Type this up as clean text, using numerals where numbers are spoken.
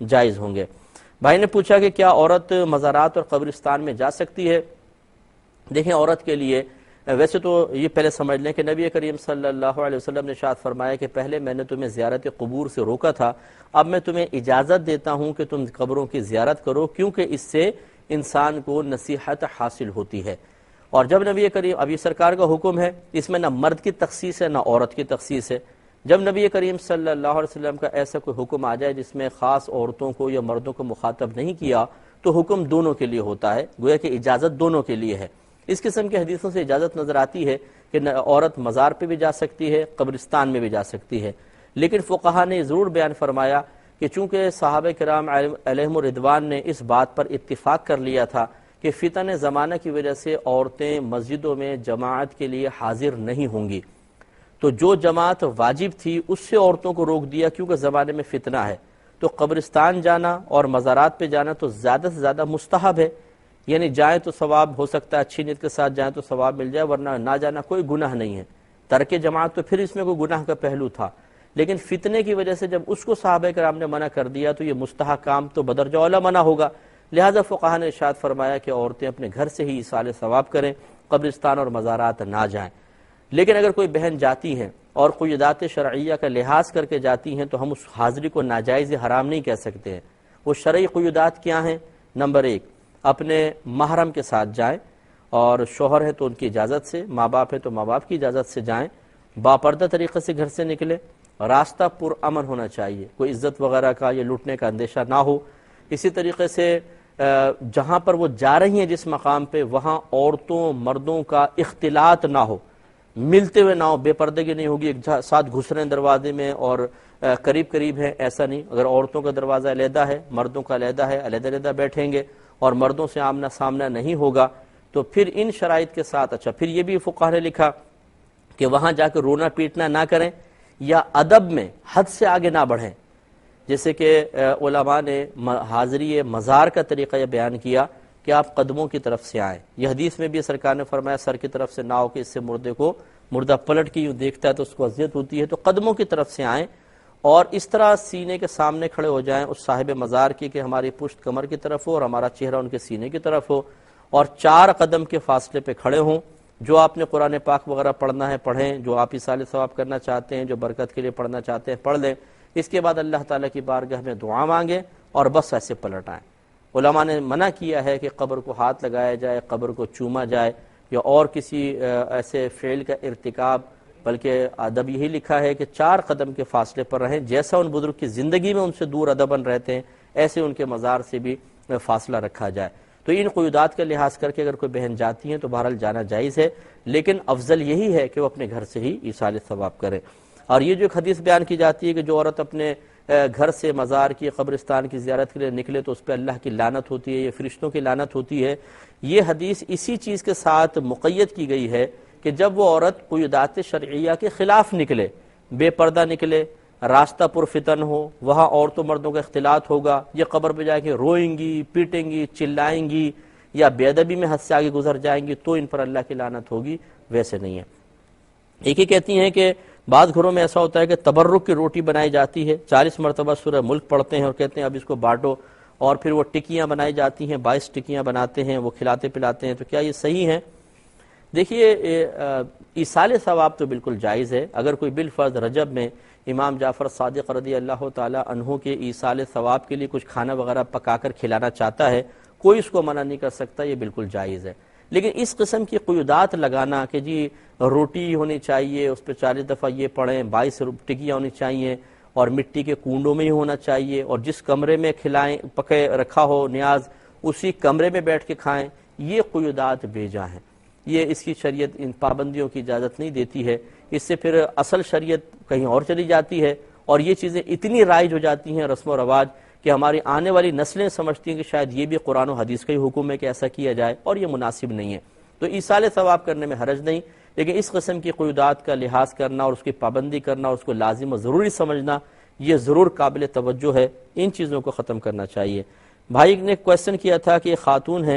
جائز ہوں گے۔ بھائی نے پوچھا کہ کیا عورت مزارات اور قبرستان میں جا سکتی ہے؟ دیکھیں عورت کے لیے ویسے تو یہ پہلے سمجھ لیں کہ نبی کریم صلی اللہ علیہ وسلم نے ارشاد فرمایا کہ پہلے میں نے تمہیں زیارت قبور سے روکا تھا، اب میں تمہیں اجازت دیتا ہوں کہ تم قبروں کی زیارت کرو، کیونکہ اس سے انسان کو نصیحت حاصل ہوتی ہے۔ اور جب نبی کریم، اب یہ سرکار کا حکم ہے، اس میں نہ مرد کی تخصیص ہے نہ عورت کی تخصیص ہے۔ جب نبی کریم صلی اللہ علیہ وسلم کا ایسا کوئی حکم آ جائے جس میں خاص عورتوں کو یا مردوں کو مخاطب نہیں کیا، تو حکم دونوں کے لیے ہوتا ہے، گویا کہ اجازت دونوں کے لیے ہے۔ اس قسم کی حدیثوں سے اجازت نظر آتی ہے کہ عورت مزار پہ بھی جا سکتی ہے، قبرستان میں بھی جا سکتی ہے، لیکن فقہا نے ضرور بیان فرمایا کہ چونکہ صحابہ کرام علیہم الرضوان نے اس بات پر اتفاق کر لیا تھا کہ فتن زمانہ کی وجہ سے عورتیں مسجدوں میں جماعت کے لیے حاضر نہیں ہوں گی، تو جو جماعت واجب تھی اس سے عورتوں کو روک دیا، کیونکہ زمانے میں فتنہ ہے۔ تو قبرستان جانا اور مزارات پہ جانا تو زیادہ سے زیادہ مستحب ہے، یعنی جائیں تو ثواب ہو سکتا ہے، اچھی نیت کے ساتھ جائیں تو ثواب مل جائے، ورنہ نہ جانا کوئی گناہ نہیں ہے۔ ترک جماعت تو پھر اس میں کوئی گناہ کا پہلو تھا، لیکن فتنے کی وجہ سے جب اس کو صحابہ کرام نے منع کر دیا تو یہ مستحب کام تو بدرجہ اولیٰ منع ہوگا، لہذا فقہا نے ارشاد فرمایا کہ عورتیں اپنے گھر سے ہی ایصال ثواب کریں، قبرستان اور مزارات نہ جائیں۔ لیکن اگر کوئی بہن جاتی ہیں اور قیودات شرعیہ کا لحاظ کر کے جاتی ہیں تو ہم اس حاضری کو ناجائز حرام نہیں کہہ سکتے ہیں۔ وہ شرعی قیودات کیا ہیں؟ نمبر 1، اپنے محرم کے ساتھ جائیں، اور شوہر ہے تو ان کی اجازت سے، ماں باپ ہے تو ماں باپ کی اجازت سے جائیں، باپردہ طریقے سے گھر سے نکلے، راستہ پر امن ہونا چاہیے، کوئی عزت وغیرہ کا یا لوٹنے کا اندیشہ نہ ہو۔ اسی طریقے سے جہاں پر وہ جا رہی ہیں جس مقام پہ، وہاں عورتوں مردوں کا اختلاط نہ ہو، ملتے ہوئے نہ ہو، بے پردگی نہیں ہوگی، ایک ساتھ گھس رہے ہیں دروازے میں اور قریب قریب ہیں، ایسا نہیں۔ اگر عورتوں کا دروازہ علیحدہ ہے، مردوں کا علیحدہ ہے، علیحدہ علیحدہ بیٹھیں گے اور مردوں سے آمنا سامنا نہیں ہوگا، تو پھر ان شرائط کے ساتھ اچھا پھر یہ بھی فقہا نے لکھا کہ وہاں جا کے رونا پیٹنا نہ کریں، یا ادب میں حد سے آگے نہ بڑھیں، جیسے کہ علماء نے حاضری مزار کا طریقہ یہ بیان کیا کہ آپ قدموں کی طرف سے آئیں۔ یہ حدیث میں بھی سرکار نے فرمایا سر کی طرف سے نہ ہو کہ اس سے مردہ پلٹ کے یوں دیکھتا ہے تو اس کو اذیت ہوتی ہے، تو قدموں کی طرف سے آئیں، اور اس طرح سینے کے سامنے کھڑے ہو جائیں اس صاحب مزار کی کہ ہماری پشت کمر کی طرف ہو اور ہمارا چہرہ ان کے سینے کی طرف ہو، اور 4 قدم کے فاصلے پہ کھڑے ہوں۔ جو آپ نے قرآن پاک وغیرہ پڑھنا ہے پڑھیں، جو آپ ایصال ثواب کرنا چاہتے ہیں، جو برکت کے لیے پڑھنا چاہتے ہیں پڑھ لیں، اس کے بعد اللہ تعالیٰ کی بارگاہ میں دعا مانگیں اور بس ایسے پلٹ آئیں۔ علماء نے منع کیا ہے کہ قبر کو ہاتھ لگایا جائے، قبر کو چوما جائے، یا اور کسی ایسے فعل کا ارتکاب، بلکہ ادب یہی لکھا ہے کہ 4 قدم کے فاصلے پر رہیں، جیسا ان بزرگ کی زندگی میں ان سے دور ادباً رہتے ہیں ایسے ان کے مزار سے بھی فاصلہ رکھا جائے۔ تو ان قیودات کا لحاظ کر کے اگر کوئی بہن جاتی ہیں تو بہرحال جانا جائز ہے، لیکن افضل یہی ہے کہ وہ اپنے گھر سے ہی ایصال ثواب کرے۔ اور یہ جو ایک حدیث بیان کی جاتی ہے کہ جو عورت اپنے گھر سے مزار کی قبرستان کی زیارت کے لیے نکلے تو اس پہ اللہ کی لعنت ہوتی ہے، یہ فرشتوں کی لعنت ہوتی ہے، یہ حدیث اسی چیز کے ساتھ مقید کی گئی ہے کہ جب وہ عورت قیودات شرعیہ کے خلاف نکلے، بے پردہ نکلے، راستہ پر فتن ہو، وہاں عورتوں مردوں کا اختلاط ہوگا، یہ قبر پہ جا کے روئیں گی، پیٹیں گی، چلائیں گی، یا بے ادبی میں حد سے آگے گزر جائیں گی تو ان پر اللہ کی لعنت ہوگی، ویسے نہیں ہے۔ ایک ہی کہتی ہیں کہ بعض گھروں میں ایسا ہوتا ہے کہ تبرک کی روٹی بنائی جاتی ہے، 40 مرتبہ سورہ ملک پڑھتے ہیں اور کہتے ہیں اب اس کو بانٹو، اور پھر وہ ٹکیاں بنائی جاتی ہیں، 22 ٹکیاں بناتے ہیں، وہ کھلاتے پلاتے ہیں، تو کیا یہ صحیح ہے؟ دیکھیے ایصال ثواب تو بالکل جائز ہے۔ اگر کوئی بالفرض رجب میں امام جعفر صادق رضی اللہ تعالی عنہ کے ایصال ثواب کے لیے کچھ کھانا وغیرہ پکا کر کھلانا چاہتا ہے، کوئی اس کو منع نہیں کر سکتا، یہ بالکل جائز ہے۔ لیکن اس قسم کی قیودات لگانا کہ جی روٹی ہونی چاہیے، اس پہ 40 دفعہ یہ پڑھیں، 22 ٹکیاں ہونی چاہیے، اور مٹی کے کنڈوں میں ہی ہونا چاہیے، اور جس کمرے میں کھلائیں پکے رکھا ہو نیاز اسی کمرے میں بیٹھ کے کھائیں، یہ قیودات بے جا ہیں، یہ اس کی شریعت ان پابندیوں کی اجازت نہیں دیتی ہے۔ اس سے پھر اصل شریعت کہیں اور چلی جاتی ہے، اور یہ چیزیں اتنی رائج ہو جاتی ہیں رسم و رواج کہ ہماری آنے والی نسلیں سمجھتی ہیں کہ شاید یہ بھی قرآن و حدیث کا ہی حکم ہے کہ ایسا کیا جائے، اور یہ مناسب نہیں ہے۔ تو ایصال ثواب کرنے میں حرج نہیں، لیکن اس قسم کی قیودات کا لحاظ کرنا اور اس کی پابندی کرنا اور اس کو لازم و ضروری سمجھنا، یہ ضرور قابل توجہ ہے، ان چیزوں کو ختم کرنا چاہیے۔ بھائی نے کویسچن کیا تھا کہ یہ خاتون ہیں